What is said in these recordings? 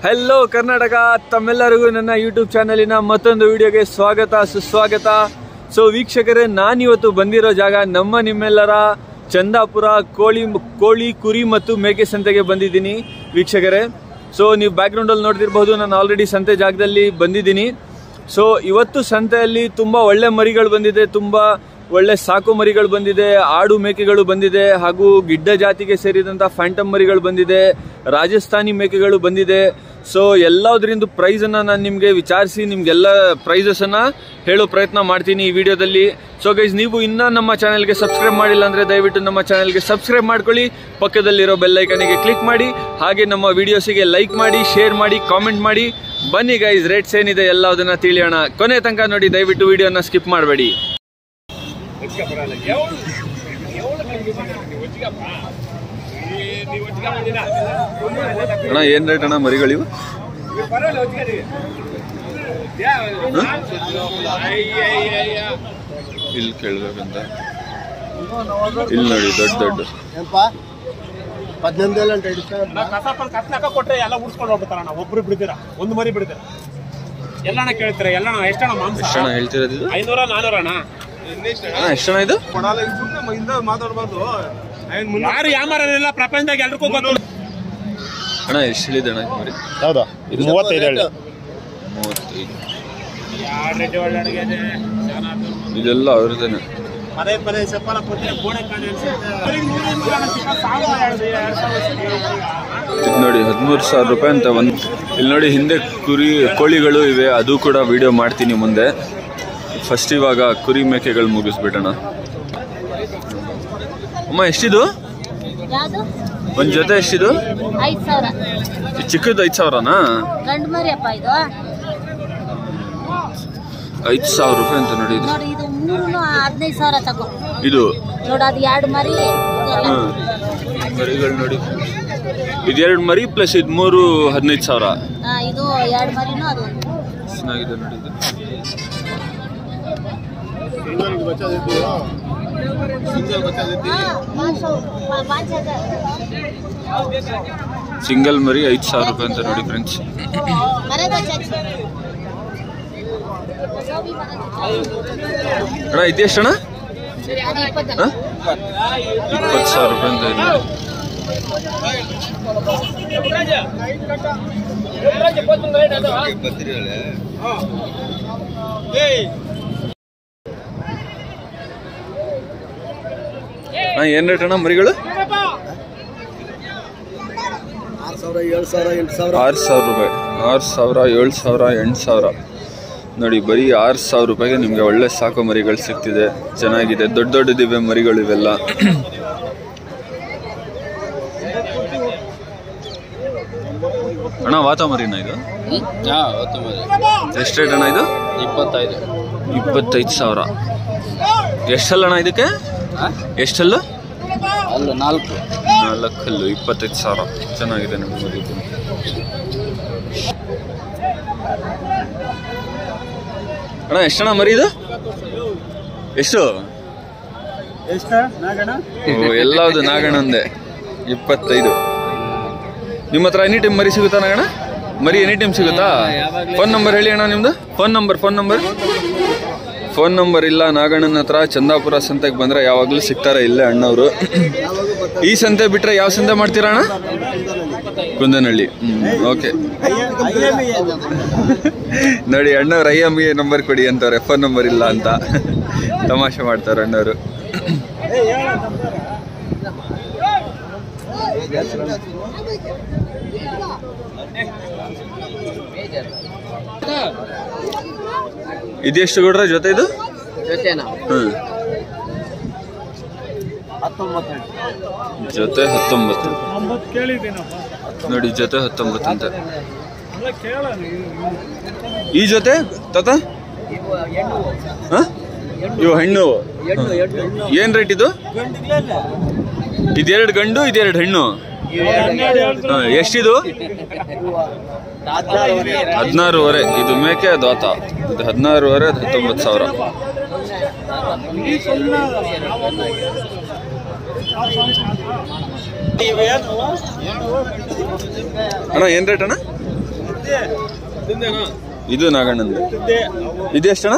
Hello Karnataka, ತಮ್ಮೆಲ್ಲರಿಗೂ ನನ್ನ YouTube ಚಾನಲಿನ ಮತ್ತೊಂದು ವಿಡಿಯೋಗೆ ಸ್ವಾಗತ ಸುಸ್ವಾಗತ. ಸೊ ವೀಕ್ಷಕರೇ, ನಾನಿವತ್ತು ಬಂದಿರೋ ಜಾಗ ನಿಮ್ಮೆಲ್ಲರ ಚಂದಾಪುರ ಕೋಳಿ ಕುರಿ ಮತ್ತು ಮೇಕೆ ಸಂತೆಗೆ ಬಂದಿದ್ದೀನಿ ವೀಕ್ಷಕರೇ. ಸೊ ನೀವು ಬ್ಯಾಕ್ಗ್ರೌಂಡಲ್ಲಿ ನೋಡ್ತಿರ್ಬಹುದು, ನಾನು ಆಲ್ರೆಡಿ ಸಂತೆ ಜಾಗದಲ್ಲಿ ಬಂದಿದ್ದೀನಿ. ಸೊ ಇವತ್ತು ಸಂತೆಯಲ್ಲಿ ತುಂಬ ಒಳ್ಳೆ ಮರಿಗಳು ಬಂದಿದೆ, ತುಂಬ ಒಳ್ಳೆ ಸಾಕು ಮರಿಗಳು ಬಂದಿದೆ, ಆಡು ಮೇಕೆಗಳು ಬಂದಿದೆ, ಹಾಗೂ ಗಿಡ್ಡ ಜಾತಿಗೆ ಸೇರಿದಂಥ ಫ್ಯಾಂಟಮ್ ಮರಿಗಳು ಬಂದಿದೆ, ರಾಜಸ್ಥಾನಿ ಮೇಕೆಗಳು ಬಂದಿದೆ. ಸೊ ಎಲ್ಲದರಿಂದ ಪ್ರೈಸನ್ನು ನಾನು ನಿಮಗೆ ವಿಚಾರಿಸಿ ನಿಮಗೆಲ್ಲ ಪ್ರೈಸಸನ್ನು ಹೇಳೋ ಪ್ರಯತ್ನ ಮಾಡ್ತೀನಿ ಈ ವಿಡಿಯೋದಲ್ಲಿ. ಸೊ ಗೈಸ್, ನೀವು ಇನ್ನೂ ನಮ್ಮ ಚಾನಲ್ಗೆ ಸಬ್ಸ್ಕ್ರೈಬ್ ಮಾಡಿಲ್ಲ ಅಂದರೆ ದಯವಿಟ್ಟು ನಮ್ಮ ಚಾನಲ್ಗೆ ಸಬ್ಸ್ಕ್ರೈಬ್ ಮಾಡ್ಕೊಳ್ಳಿ, ಪಕ್ಕದಲ್ಲಿರೋ ಬೆಲ್ಲೈಕನಿಗೆ ಕ್ಲಿಕ್ ಮಾಡಿ, ಹಾಗೆ ನಮ್ಮ ವಿಡಿಯೋಸಿಗೆ ಲೈಕ್ ಮಾಡಿ, ಶೇರ್ ಮಾಡಿ, ಕಾಮೆಂಟ್ ಮಾಡಿ. ಬನ್ನಿ ಗೈಸ್, ರೇಟ್ಸ್ ಏನಿದೆ ಎಲ್ಲದನ್ನ ತಿಳಿಯೋಣ. ಕೊನೆ ತನಕ ನೋಡಿ, ದಯವಿಟ್ಟು ವಿಡಿಯೋನ ಸ್ಕಿಪ್ ಮಾಡಬೇಡಿ. ಅಣ್ಣ, ಏನ್ ರೇಟ್ ಅಣ್ಣ ಮರಿಗಳಿವು? ಇಲ್ಲಿ ಕೇಳ್ಬೇಕಂತ, ಇಲ್ಲಿ ನೋಡಿ ದೊಡ್ಡ ದೊಡ್ಡ ಕೊಟ್ರೆ ಎಲ್ಲ ಉಡ್ಸ್ಕೊಂಡು ಹೋಗ್ಬಿಡ್ತಾರ. ಒಬ್ರು ಬಿಡ್ತೀರಾ, ಒಂದು ಮರಿ ಬಿಡ್ತೀರಾ, ಎಲ್ಲಣ್ಣ ಕೇಳ್ತೀರಾ? ಎಲ್ಲಣ್ಣ ಎಷ್ಟಣ್ಣ ಮಾಂಸ? ಎಷ್ಟಣ್ಣ ಹೇಳ್ತಿರೋದು? 500 400 ಅಣ್ಣ. ಎಷ್ಟಣ್ಣ ಇದು? ಮಾತಾಡ್ಬಾರ್ದು, ಯಾರು ಯಾಮಾರಲ್ಲ ಪ್ರಪಂಚದಾಗ ಎಲ್ರಿಗೂ ಗೊತ್ತು. ಅಣ್ಣ ಎಷ್ಟು ಹೇಳಿದಣ್ಣ ಮರಿ? ಹೌದಾ, ಇದು 35. ಇದೆಲ್ಲ ಅವ್ರದ್ದೇನೆ. ಇದು ನೋಡಿ 13,000 ರೂಪಾಯಿ ಅಂತ ಒಂದು. ಇಲ್ಲಿ ನೋಡಿ ಹಿಂದೆ ಕೋಳಿಗಳು ಇವೆ, ಅದು ಕೂಡ ವಿಡಿಯೋ ಮಾಡ್ತೀನಿ ಮುಂದೆ. ಫಸ್ಟ್ ಇವಾಗ ಕುರಿ ಮೇಕೆಗಳು ಮುಗಿಸ್ಬಿಟ್ಟಣ. ಅಮ್ಮ, ಎಷ್ಟಿದು ಒಂದ್ ಜೊತೆ? ಎಷ್ಟಿದು? 5,000. ಚಿಕ್ಕದು 5,000ನಾ? ಗಂಡು ಮರಿ ಅಪ್ಪ ಇದು. 5,000 ರೂಪಾಯಿ ಅಂತ ನೋಡಿ. ಇದು ನೋಡಿ, ಇದು 15,000 ತಗೋ. ಇದು ನೋಡಿ, ಅದು 2 ಮರಿ. ಮರಿಗಳು ನೋಡಿ, ಇದು 2 ಮರಿ ಪ್ಲಸ್ ಇದು 3 15,000. ಇದು 2 ಮರಿನೂ ಅದು ಚೆನ್ನಾಗಿದೆ ನೋಡಿ. ಇದು ಸಿಂಗಲ್ ಮರಿ 5,000 ರೂಪಾಯಿ ಅಂತ ನೋಡಿ ಫ್ರೆಂಡ್ಸ್. ಅಣ್ಣ ಇದೆಷ್ಟಣ್ಣ? 20,000 ರೂಪಾಯಿ ಅಂತ ಇದೆ. ಏನ್ ರೇಟ್ ಅಣ್ಣ ಮರಿಗಳು? 6,000 ರೂಪಾಯಿ. 6,000, 7,000, 8,000 ನೋಡಿ. ಬರೀ 6,000 ರೂಪಾಯಿಗೆ ನಿಮ್ಗೆ ಒಳ್ಳೆ ಸಾಕು ಮರಿಗಳು ಸಿಗ್ತಿದೆ. ಚೆನ್ನಾಗಿದೆ, ದೊಡ್ಡ ದೊಡ್ಡದಿವೆ ಮರಿಗಳು ಇವೆಲ್ಲ. ಅಣ್ಣ ವಾತ ಮರಿನಾ ಇದು? ಎಷ್ಟು ರೇಟ್ ಅಣ್ಣ ಇದು? 25,000. ಎಷ್ಟಲ್ಲ ಅಣ್ಣ ಇದಕ್ಕೆ? ಎಷ್ಟಲ್ಲ? 4 ಹಲ್ಲು, 25,000. ಚೆನ್ನಾಗಿದೆ ನೋಡಿ ಮರಿ. ಅಣ್ಣ ಎಷ್ಟಣ್ಣ ಮರಿ ಇದು? ಎಷ್ಟು? ಎಲ್ಲದು ನಾಗಣ್ಣಂದೆ 25. ನಿಮ್ಮ ಹತ್ರ ಎನಿ ಟೈಮ್ ಮರಿ ಸಿಗುತ್ತಾ ನಾಗಣ್ಣ? ಮರಿ ಎನಿ ಟೈಮ್ ಸಿಗುತ್ತಾ? ಫೋನ್ ನಂಬರ್ ಹೇಳಿ ಅಣ್ಣ ನಿಮ್ದು. ಫೋನ್ ನಂಬರ್ ಇಲ್ಲ ನಾಗಣ್ಣನ ಹತ್ರ. ಚಂದಾಪುರ ಸಂತೆಗೆ ಬಂದರೆ ಯಾವಾಗಲೂ ಸಿಗ್ತಾರೆ ಇಲ್ಲೇ ಅಣ್ಣವರು. ಈ ಸಂತೆ ಬಿಟ್ಟರೆ ಯಾವ ಸಂತೆ ಮಾಡ್ತೀರಾ ಅಣ್ಣ? ಕುಂದನಹಳ್ಳಿ. ಓಕೆ ನೋಡಿ, ಅಣ್ಣವ್ರು IME ನಂಬರ್ ಕೊಡಿ ಅಂತವ್ರೆ, ಫೋನ್ ನಂಬರ್ ಇಲ್ಲ ಅಂತ ತಮಾಷೆ ಮಾಡ್ತಾರೆ ಅಣ್ಣವರು. ಇದೆಷ್ಟು ಕೊಡ್ರ ಜೊತೆ? ಇದು ಜೊತೆ 19 ನೋಡಿ. ಜೊತೆ 19 ಅಂತ. ಈ ಜೊತೆ ತಾತ ಇವು ಹೆಣ್ಣು. ಏನ್ ರೇಟ್ ಇದು? ಇದೆರಡು ಗಂಡು, ಇದೆರಡು ಹೆಣ್ಣು. ಎಷ್ಟಿದು? 16,500. ಇದು ಮೇಕೆ, ಅದು ಆತ. ಇದು 16,500, 19,000. ಅಣ್ಣ ಏನು ರೇಟ್ ಅಣ್ಣ? ಇದು ನಾಗಣ್ಣಂದು. ಇದೆಷ್ಟಣ್ಣ?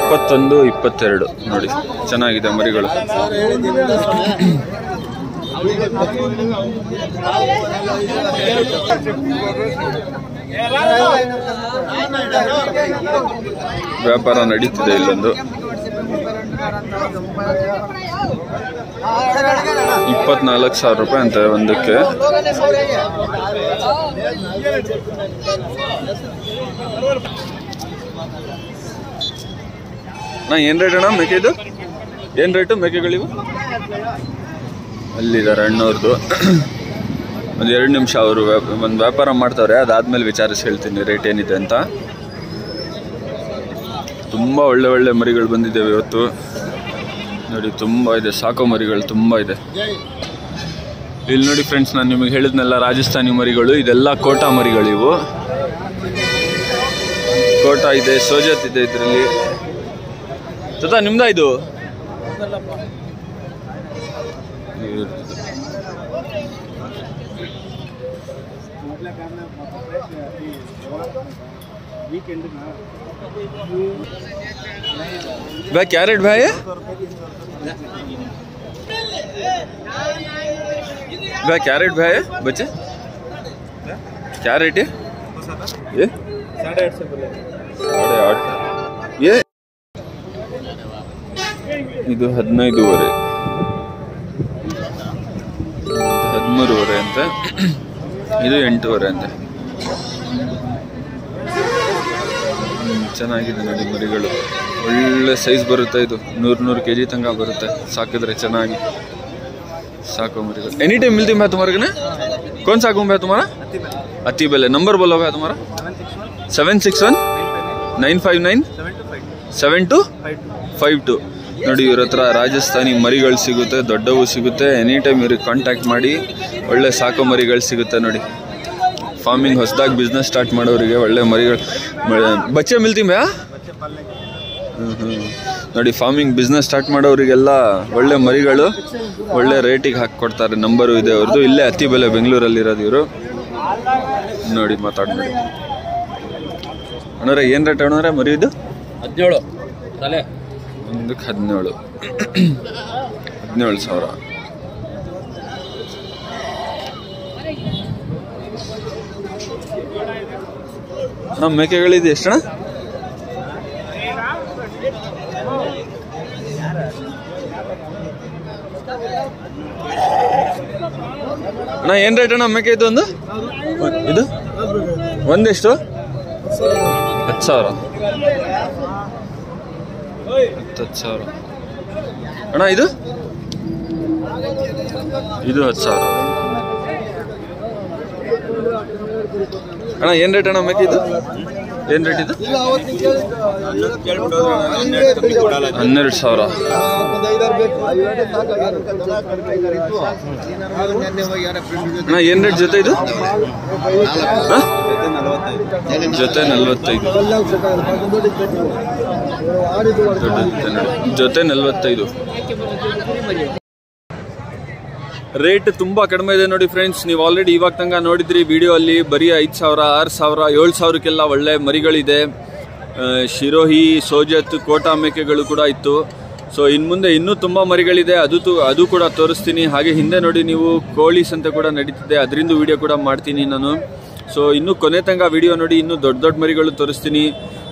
21, 22 ನೋಡಿ, ಚೆನ್ನಾಗಿದೆ ಮರಿಗಳು. ವ್ಯಾಪಾರ ನಡೀತಿದೆ ಇಲ್ಲೊಂದು. 24,000 ರೂಪಾಯಿ ಅಂತೆ ಒಂದಕ್ಕೆ. ಏನ್ ರೇಟ್ ಅಣ್ಣ ಮೇಕೆದು? ಏನ್ ರೇಟು ಮೇಕೆಗಳಿವು? ಅಲ್ಲಿದ್ದಾರೆ ಅಣ್ಣವ್ರದ್ದು. ಒಂದು 2 ನಿಮಿಷ ಅವರು ಒಂದು ವ್ಯಾಪಾರ ಮಾಡ್ತಾವ್ರೆ, ಅದಾದ್ಮೇಲೆ ವಿಚಾರಿಸಿ ಹೇಳ್ತೀನಿ ರೇಟ್ ಏನಿದೆ ಅಂತ. ತುಂಬ ಒಳ್ಳೆ ಮರಿಗಳು ಬಂದಿದ್ದೇವೆ ಇವತ್ತು ನೋಡಿ, ತುಂಬ ಇದೆ, ಸಾಕೋ ಮರಿಗಳು ತುಂಬ ಇದೆ. ಇಲ್ಲಿ ನೋಡಿ ಫ್ರೆಂಡ್ಸ್, ನಾನು ನಿಮಗೆ ಹೇಳಿದ್ನೆಲ್ಲ ರಾಜಸ್ಥಾನಿ ಮರಿಗಳು, ಇದೆಲ್ಲ ಕೋಟಾ ಮರಿಗಳು. ಇವು ಕೋಟಾ ಇದೆ, ಸೋಜತ್ ಇದೆ ಇದರಲ್ಲಿ. ತತಾ ನಿಮ್ದ ಇದು? भाई क्या रेट भाई है? भाई क्या रेट भाई है बच्चे? क्या रेट है ये? 8.5 ये ಇದು 15.5 13.5 ಅಂತೆ. ಇದು 8.5 ಅಂತೆ. ಚೆನ್ನಾಗಿದೆ ನೋಡಿ ಮರಿಗಳು, ಒಳ್ಳೆ ಸೈಜ್ ಬರುತ್ತೆ. ಇದು 100 kg ತನಕ ಬರುತ್ತೆ ಸಾಕಿದ್ರೆ ಚೆನ್ನಾಗಿ. साको मरीगल एनी टाइम मिलती है तुम्हारे को? कौन सा गुम है तुम्हारा? अति बेले नंबर बोलो भाई तुम्हारा? 761-959-7252 ನೋಡಿ. ಇವ್ರ ಹತ್ರ ರಾಜಸ್ಥಾನಿ ಮರಿಗಳು ಸಿಗುತ್ತೆ, ದೊಡ್ಡವು ಸಿಗುತ್ತೆ. ಎನಿ ಟೈಮ್ ಇವ್ರಿಗೆ ಕಾಂಟ್ಯಾಕ್ಟ್ ಮಾಡಿ, ಒಳ್ಳೆ ಸಾಕೋ ಮರಿಗಳು ಸಿಗುತ್ತೆ ನೋಡಿ. ಫಾರ್ಮಿಂಗ್ ಹೊಸದಾಗಿ ಬಿಸ್ನೆಸ್ ಸ್ಟಾರ್ಟ್ ಮಾಡೋರಿಗೆ ಒಳ್ಳೆ ಮರಿಗಳು ಬಚ್ಚೆ ಮಿಲ್ತಿ ಮ್ಯಾ ನೋಡಿ. ಫಾರ್ಮಿಂಗ್ ಬಿಸ್ನೆಸ್ ಸ್ಟಾರ್ಟ್ ಮಾಡೋರಿಗೆಲ್ಲ ಒಳ್ಳೆ ಮರಿಗಳು ಒಳ್ಳೆ ರೇಟಿಗೆ ಹಾಕಿಕೊಡ್ತಾರೆ. ನಂಬರು ಇದೆ ಅವ್ರದ್ದು. ಇಲ್ಲೇ ಅತಿ ಬೆಲೆ ಬೆಂಗಳೂರಲ್ಲಿ ಇರೋದು ಇವರು ನೋಡಿ. ಮಾತಾಡ್ಬೇಡಿ ಅಣ್ಣವ್ರೆ, ಏನು ರೇಟ್ ಅಣ್ಣವ್ರೆ ಮರಿ ಇದು? 17 ತಲೆ ಒಂದಕ್ಕೆ 17,000. ನಮ್ಮ ಮೇಕೆಗಳಿದೆ ಎಷ್ಟಣ್ಣ? ಅಣ್ಣ ಏನ್ ರೇಟ್ ಅಣ್ಣ ಮೇಕೆ ಇದು? ಒಂದು ಇದು ಒಂದೆಷ್ಟು? 10,000. 10,000 ಅಣ್ಣ. ಇದು 10,000 ಅಣ್ಣ. ಏನ್ ರೇಟ್ ಅಣ್ಣ ಮೇಕೆ ಇದು? ಏನ್ ರೇಟ್ ಇದು? 12,000. ಅಣ್ಣ ಏನ್ ರೇಟ್ ಜೊತೆ ಇದು? ಜೊತೆ 45. ಜೊತೆ 45. ರೇಟ್ ತುಂಬಾ ಕಡಿಮೆ ಇದೆ ನೋಡಿ ಫ್ರೆಂಡ್ಸ್. ನೀವು ಆಲ್ರೆಡಿ ಇವಾಗ ತನಕ ನೋಡಿದ್ರಿ ವಿಡಿಯೋ ಅಲ್ಲಿ. ಬರೀ 5,000, 6,000, 7,000ಕ್ಕೆಲ್ಲ ಒಳ್ಳೆ ಮರಿಗಳಿದೆ. ಶಿರೋಹಿ, ಸೋಜತ್, ಕೋಟಾ ಮೇಕೆಗಳು ಕೂಡ ಇತ್ತು. ಸೊ ಇನ್ನು ಮುಂದೆ ಇನ್ನೂ ತುಂಬ ಮರಿಗಳಿದೆ, ಅದು ಕೂಡ ತೋರಿಸ್ತೀನಿ. ಹಾಗೆ ಹಿಂದೆ ನೋಡಿ ನೀವು ಕೋಳಿ ಸಂತೆ ಕೂಡ ನಡೀತಿದೆ, ಅದರಿಂದ ವಿಡಿಯೋ ಕೂಡ ಮಾಡ್ತೀನಿ ನಾನು. ಸೊ ಇನ್ನೂ ಕೊನೆ ತನಕ ವಿಡಿಯೋ ನೋಡಿ, ಇನ್ನೂ ದೊಡ್ಡ ಮರಿಗಳು ತೋರಿಸ್ತೀನಿ.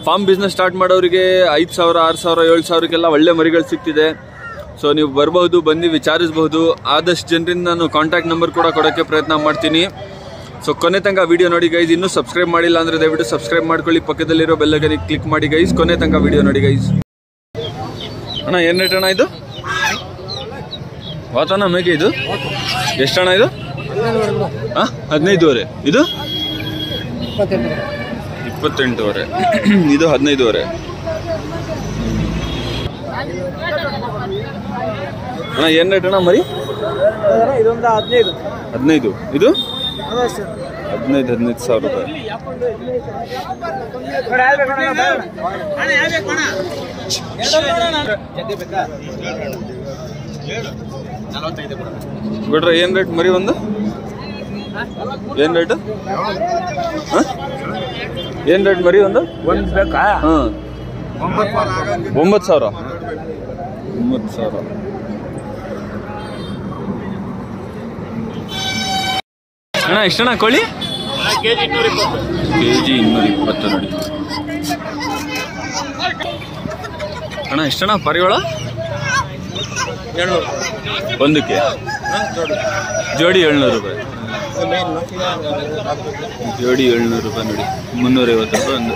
ಫಾರ್ಮ್ ಬಿಸ್ನೆಸ್ ಸ್ಟಾರ್ಟ್ ಮಾಡೋರಿಗೆ 5,000, 6,000, 7,000ಕ್ಕೆಲ್ಲ ಒಳ್ಳೆ ಮರಿಗಳು ಸಿಗ್ತಿದೆ. ಸೊ ನೀವು ಬರ್ಬೋದು, ಬಂದು ವಿಚಾರಿಸಬಹುದು. ಆದಷ್ಟು ಜನರಿಂದ ನಾನು ಕಾಂಟ್ಯಾಕ್ಟ್ ನಂಬರ್ ಕೂಡ ಕೊಡೋಕ್ಕೆ ಪ್ರಯತ್ನ ಮಾಡ್ತೀನಿ. ಸೊ ಕೊನೆ ತನಕ ವಿಡಿಯೋ ನೋಡಿ ಗೈಸ್. ಇನ್ನೂ ಸಬ್ಸ್ಕ್ರೈಬ್ ಮಾಡಿಲ್ಲ ಅಂದರೆ ದಯವಿಟ್ಟು ಸಬ್ಸ್ಕ್ರೈಬ್ ಮಾಡ್ಕೊಳ್ಳಿ, ಪಕ್ಕದಲ್ಲಿರೋ ಬೆಲ್ಲೈಕನ್ಗೆ ಕ್ಲಿಕ್ ಮಾಡಿ ಗೈಸ್. ಕೊನೆ ತನಕ ವಿಡಿಯೋ ನೋಡಿ ಗೈಸ್. ಅಣ್ಣ ಏನು ರೇಟ್ ಅಣ್ಣ ಇದು? ವಾತನ ಮೇಕೆ ಇದು ಎಷ್ಟಣ್ಣ ಇದು? 15,500. ಇದು 28,500. ಇದು 15,500. ಅಣ್ಣ ಏನು ರೇಟ್ ಅಣ್ಣ ಮರಿ? ಇದೊಂದು 15. ಇದು 15,000 ರೂಪಾಯಿ. ಗುಡ್ರ ಏನ್ ರೇಟ್ ಮರಿ ಒಂದು? ಏನು ರೇಟು? ಏನು ರೇಟ್ ಮರಿ ಒಂದು? ಬೇಕಾ? ಹಾಂ 9,000. 9,000. ಅಣ್ಣ ಎಷ್ಟಣ್ಣ ಕೋಳಿ? ಕೆಜಿ 220 ನೋಡಿ. ಅಣ್ಣ ಎಷ್ಟಣ್ಣ ಪರಿವಾಳ? 700 ಒಂದಕ್ಕೆ ಜೋಡಿ 700 ರೂಪಾಯಿ. ಜೋಡಿ 700 ರೂಪಾಯಿ ನೋಡಿ. 350 ರೂಪಾಯಿ ಒಂದು.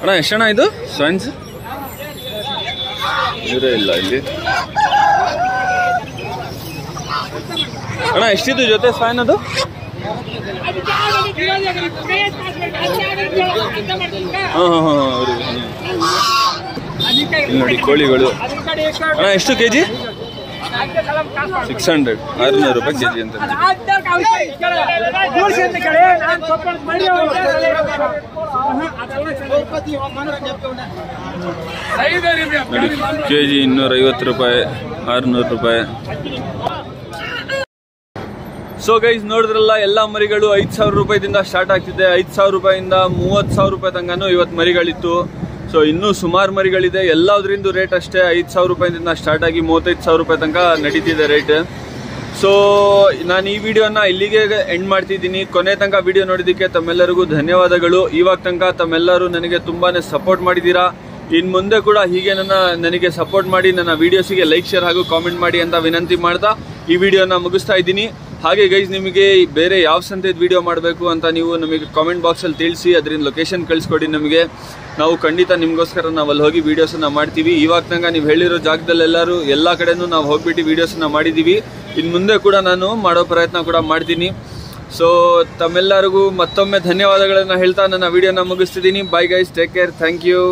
ಅಣ್ಣ ಎಷ್ಟಣ್ಣ ಇದು ಸ್ವಾನ್ಸ್? ಇವರೇ ಇಲ್ಲ ಇಲ್ಲಿ. ಅಣ್ಣ ಎಷ್ಟಿದ್ದು ಜೊತೆ ಸ್ವಾನ್ ಅದು? ನೋಡಿ ಕೋಳಿಗಳು. ಅಣ್ಣ ಎಷ್ಟು ಕೆಜಿ? 600. 600 ರೂಪಾಯಿ ಕೆಜಿ ಅಂತ. ನೋಡಿ ಕೆಜಿ 250 ರೂಪಾಯಿ, 600 ರೂಪಾಯಿ. ಸೊ ಗೈಸ್ ನೋಡಿದ್ರಲ್ಲ, ಎಲ್ಲ ಮರಿಗಳು 5,000 ರೂಪಾಯಿದಿಂದ ಸ್ಟಾರ್ಟ್ ಆಗ್ತಿದೆ. 5,000 ರೂಪಾಯಿಂದ 30,000 ರೂಪಾಯಿ ತನಕನೂ ಇವತ್ತು ಮರಿಗಳಿತ್ತು. ಸೊ ಇನ್ನೂ ಸುಮಾರು ಮರಿಗಳಿದೆ. ಎಲ್ಲದ್ರಿಂದ ರೇಟ್ ಅಷ್ಟೇ 5,000 ರೂಪಾಯಿಂದ ಸ್ಟಾರ್ಟ್ ಆಗಿ 35,000 ರೂಪಾಯಿ ತನಕ ನಡೀತಿದೆ ರೇಟ್. ಸೊ ನಾನು ಈ ವಿಡಿಯೋನ ಇಲ್ಲಿಗೆ ಎಂಡ್ ಮಾಡ್ತಿದ್ದೀನಿ. ಕೊನೆ ತನಕ ವಿಡಿಯೋ ನೋಡಿದ್ದಕ್ಕೆ ತಮ್ಮೆಲ್ಲರಿಗೂ ಧನ್ಯವಾದಗಳು. ಇವಾಗ ತನಕ ತಮ್ಮೆಲ್ಲರೂ ನನಗೆ ತುಂಬಾನೇ ಸಪೋರ್ಟ್ ಮಾಡಿದ್ದೀರಾ. ಇನ್ನು ಮುಂದೆ ಕೂಡ ಹೀಗೆ ನನಗೆ ಸಪೋರ್ಟ್ ಮಾಡಿ ನನ್ನ ವಿಡಿಯೋಸಿಗೆ ಲೈಕ್, ಶೇರ್ ಹಾಗೂ ಕಾಮೆಂಟ್ ಮಾಡಿ ಅಂತ ವಿನಂತಿ ಮಾಡ್ತಾ ಈ ವಿಡಿಯೋನ ಮುಗಿಸ್ತಾ ಇದ್ದೀನಿ. ಹಾಗೆ ಗೈಸ್, ನಿಮಗೆ ಬೇರೆ ಯಾವ ಸಂತೆದ ವಿಡಿಯೋ ಮಾಡಬೇಕು ಅಂತ ನೀವು ನಮಗೆ ಕಾಮೆಂಟ್ ಬಾಕ್ಸಲ್ಲಿ ತಿಳಿಸಿ, ಅದರಿಂದ ಲೊಕೇಶನ್ ಕಳಿಸ್ಕೊಡಿ ನಮಗೆ. ನಾವು ಖಂಡಿತ ನಿಮಗೋಸ್ಕರ ನಾವು ಅಲ್ಲಿ ಹೋಗಿ ವೀಡಿಯೋಸನ್ನು ಮಾಡ್ತೀವಿ. ಇವಾಗ ತನಕ ನೀವು ಹೇಳಿರೋ ಜಾಗದಲ್ಲೆಲ್ಲರೂ ಎಲ್ಲ ಕಡೆನೂ ನಾವು ಹೋಗ್ಬಿಟ್ಟು ವೀಡಿಯೋಸನ್ನು ಮಾಡಿದ್ದೀವಿ. ಇನ್ನು ಮುಂದೆ ಕೂಡ ನಾನು ಮಾಡೋ ಪ್ರಯತ್ನ ಕೂಡ ಮಾಡ್ತೀನಿ. ಸೊ ತಮ್ಮೆಲ್ಲರಿಗೂ ಮತ್ತೊಮ್ಮೆ ಧನ್ಯವಾದಗಳನ್ನು ಹೇಳ್ತಾ ನನ್ನ ವಿಡಿಯೋನ ಮುಗಿಸ್ತಿದ್ದೀನಿ. Bye guys, take care, thank you.